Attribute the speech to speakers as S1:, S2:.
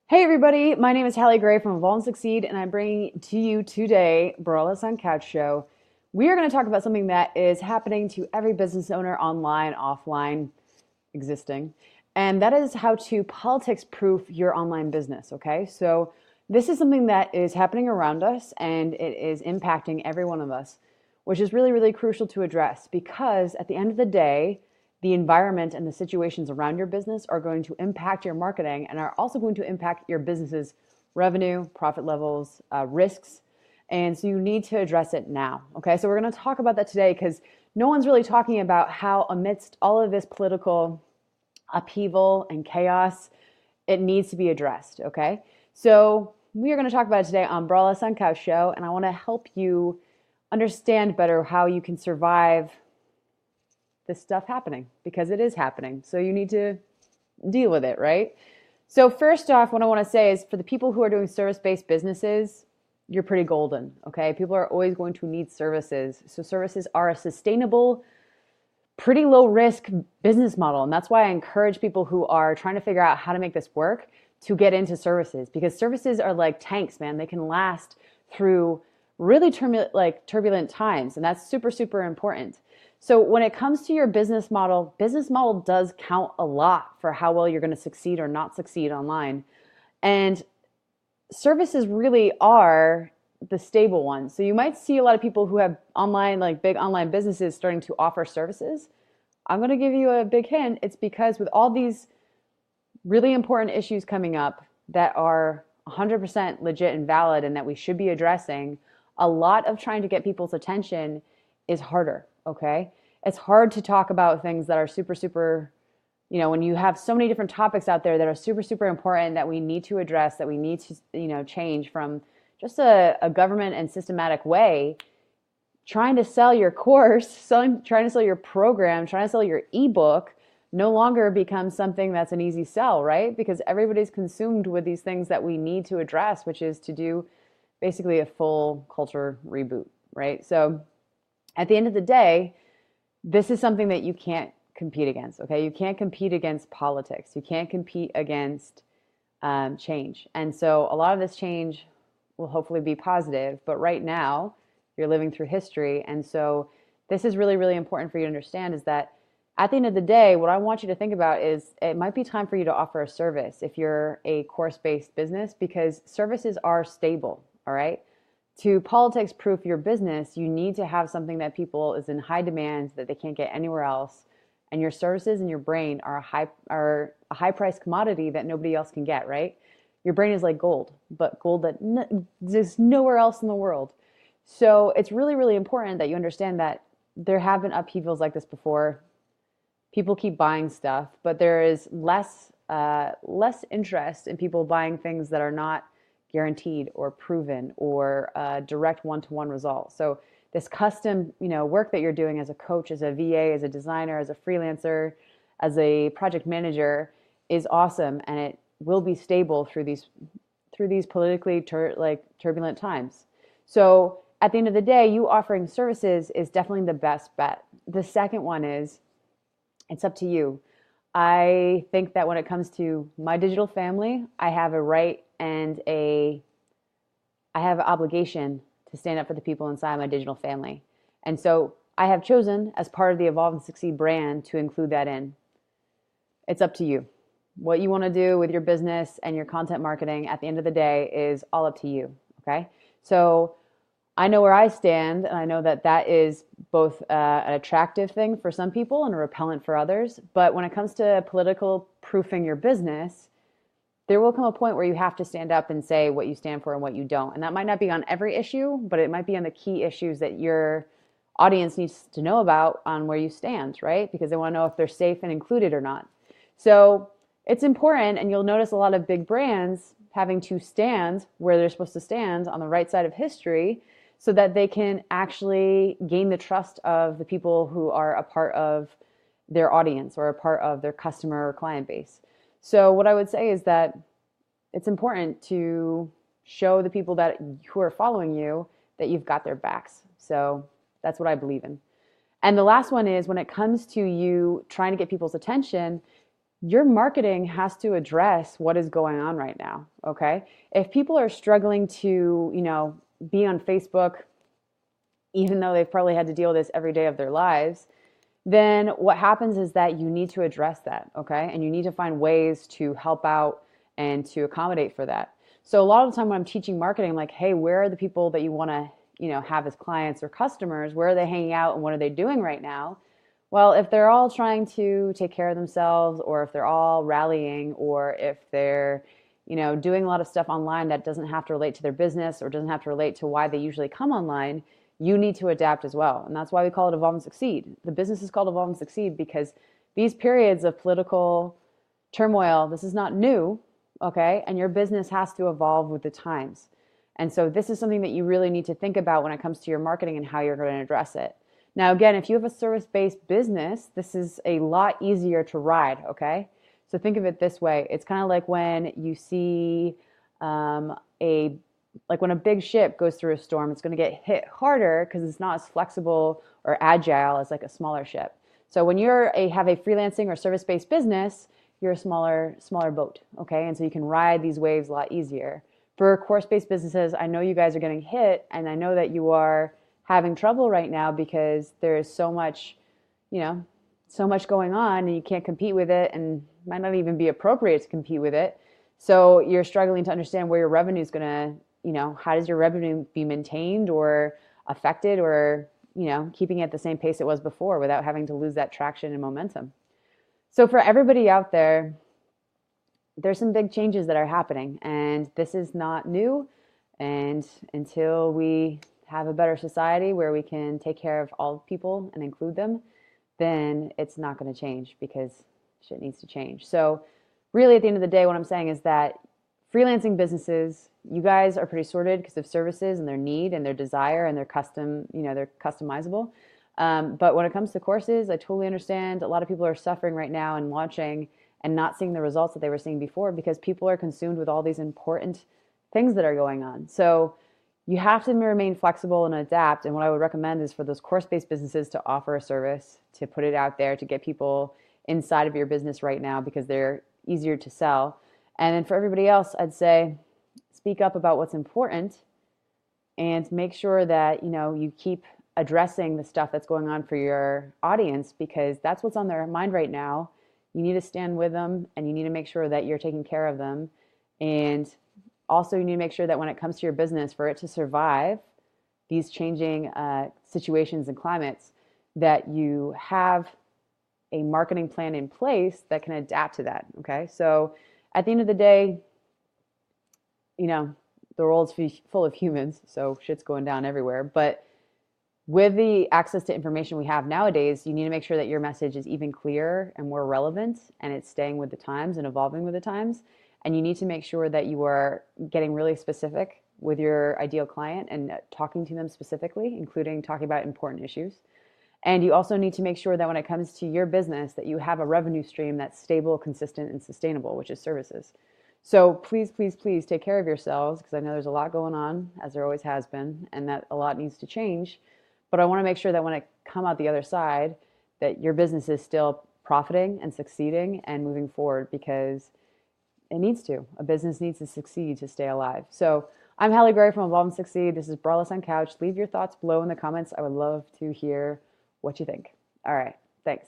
S1: Hey everybody, my name is Halley from Evolve and Succeed, and I'm bringing to you today Braless on Couch Show. We are going to talk about something that is happening to every business owner online, offline, existing, and that is how to politics proof your online business. Okay, so this is something that is happening around us and it is impacting every one of us, which is really, really crucial to address because at the end of the day, the environment and the situations around your business are going to impact your marketing and are also going to impact your business's revenue, profit levels, risks. And so you need to address it now. Okay, so we're going to talk about that today because no one's really talking about how, amidst all of this political upheaval and chaos, it needs to be addressed. Okay, so we are going to talk about it today on Braless on Couch Show, and I want to help you understand better how you can survive this stuff happening because it is happening. So you need to deal with it, right? So first off, what I want to say is for the people who are doing service-based businesses, you're pretty golden, okay? People are always going to need services. So services are a sustainable, pretty low risk business model. And that's why I encourage people who are trying to figure out how to make this work to get into services because services are like tanks, man. They can last through really turbulent times. And that's super, super important. So when it comes to your business model does count a lot for how well you're going to succeed or not succeed online. And services really are the stable ones. So you might see a lot of people who have online, like big online businesses starting to offer services. I'm going to give you a big hint. It's because with all these really important issues coming up that are 100% legit and valid and that we should be addressing, a lot of trying to get people's attention is harder. Okay. It's hard to talk about things that are super, super, when you have so many different topics out there that are super, super important that we need to address, that we need to, change from just a government and systematic way, trying to sell your course, trying to sell your program, trying to sell your ebook no longer becomes something that's an easy sell, right? Because everybody's consumed with these things that we need to address, which is to do basically a full culture reboot, right? So at the end of the day, this is something that you can't compete against, okay? You can't compete against politics. You can't compete against change. And so a lot of this change will hopefully be positive, but right now you're living through history. And so this is really, really important for you to understand is that at the end of the day, what I want you to think about is it might be time for you to offer a service if you're a course-based business because services are stable, all right? To politics proof your business, you need to have something that people is in high demand that they can't get anywhere else. And your services and your brain are a high price commodity that nobody else can get, right? Your brain is like gold, but gold that exists nowhere else in the world. So it's really, really important that you understand that there have been upheavals like this before. People keep buying stuff, but there is less interest in people buying things that are not guaranteed or proven or direct one-to-one result. So this custom, work that you're doing as a coach, as a VA, as a designer, as a freelancer, as a project manager is awesome, and it will be stable through these politically turbulent times. So at the end of the day, you offering services is definitely the best bet. The second one is it's up to you. I think that when it comes to my digital family, I have a right and I have an obligation to stand up for the people inside my digital family. And so I have chosen as part of the Evolve and Succeed brand to include that in. It's up to you. What you want to do with your business and your content marketing at the end of the day is all up to you. Okay. So I know where I stand, and I know that that is both an attractive thing for some people and a repellent for others. But when it comes to political proofing your business, there will come a point where you have to stand up and say what you stand for and what you don't. And that might not be on every issue, but it might be on the key issues that your audience needs to know about on where you stand, right? Because they want to know if they're safe and included or not. So it's important, and you'll notice a lot of big brands having to stand where they're supposed to stand on the right side of history so that they can actually gain the trust of the people who are a part of their audience or a part of their customer or client base. So what I would say is that it's important to show the people who are following you that you've got their backs. So that's what I believe in. And the last one is when it comes to you trying to get people's attention, your marketing has to address what is going on right now, okay? If people are struggling to, be on Facebook, even though they've probably had to deal with this every day of their lives, then what happens is that you need to address that, okay? And you need to find ways to help out and to accommodate for that. So a lot of the time when I'm teaching marketing, I'm like, hey, where are the people that you want to, have as clients or customers? Where are they hanging out and what are they doing right now? Well, if they're all trying to take care of themselves, or if they're all rallying, or if they're, doing a lot of stuff online that doesn't have to relate to their business or doesn't have to relate to why they usually come online, you need to adapt as well. And that's why we call it Evolve and Succeed. The business is called Evolve and Succeed because these periods of political turmoil, this is not new, okay? And your business has to evolve with the times. And so this is something that you really need to think about when it comes to your marketing and how you're going to address it. Now, again, if you have a service-based business, this is a lot easier to ride, okay? So think of it this way. It's kind of like when you see when a big ship goes through a storm, it's going to get hit harder because it's not as flexible or agile as like a smaller ship. So when have a freelancing or service-based business, you're a smaller boat, okay? And so you can ride these waves a lot easier. For course-based businesses, I know you guys are getting hit, and I know that you are having trouble right now because there is so much, so much going on, and you can't compete with it, and might not even be appropriate to compete with it. So you're struggling to understand where your revenue is going to, how does your revenue be maintained or affected, or, keeping it at the same pace it was before without having to lose that traction and momentum. So for everybody out there, there's some big changes that are happening, and this is not new. And until we have a better society where we can take care of all people and include them, then it's not going to change because shit needs to change. So really at the end of the day, what I'm saying is that freelancing businesses, you guys are pretty sorted because of services and their need and their desire and their custom, they're customizable. But when it comes to courses, I totally understand a lot of people are suffering right now and launching and not seeing the results that they were seeing before because people are consumed with all these important things that are going on. So you have to remain flexible and adapt. And what I would recommend is for those course-based businesses to offer a service, to put it out there, to get people inside of your business right now because they're easier to sell. And then for everybody else, I'd say speak up about what's important and make sure that, you keep addressing the stuff that's going on for your audience because that's what's on their mind right now. You need to stand with them and you need to make sure that you're taking care of them. And also, you need to make sure that when it comes to your business, for it to survive these changing situations and climates, that you have a marketing plan in place that can adapt to that, okay? So at the end of the day, the world's full of humans, so shit's going down everywhere. But with the access to information we have nowadays, you need to make sure that your message is even clearer and more relevant, and it's staying with the times and evolving with the times. And you need to make sure that you are getting really specific with your ideal client and talking to them specifically, including talking about important issues. And you also need to make sure that when it comes to your business, that you have a revenue stream that's stable, consistent, and sustainable, which is services. So please, please, please take care of yourselves because I know there's a lot going on, as there always has been, and that a lot needs to change. But I want to make sure that when I come out the other side, that your business is still profiting and succeeding and moving forward because it needs to. A business needs to succeed to stay alive. So I'm Halley Gray from Evolve and Succeed. This is Braless on Couch. Leave your thoughts below in the comments. I would love to hear what you think. All right. Thanks.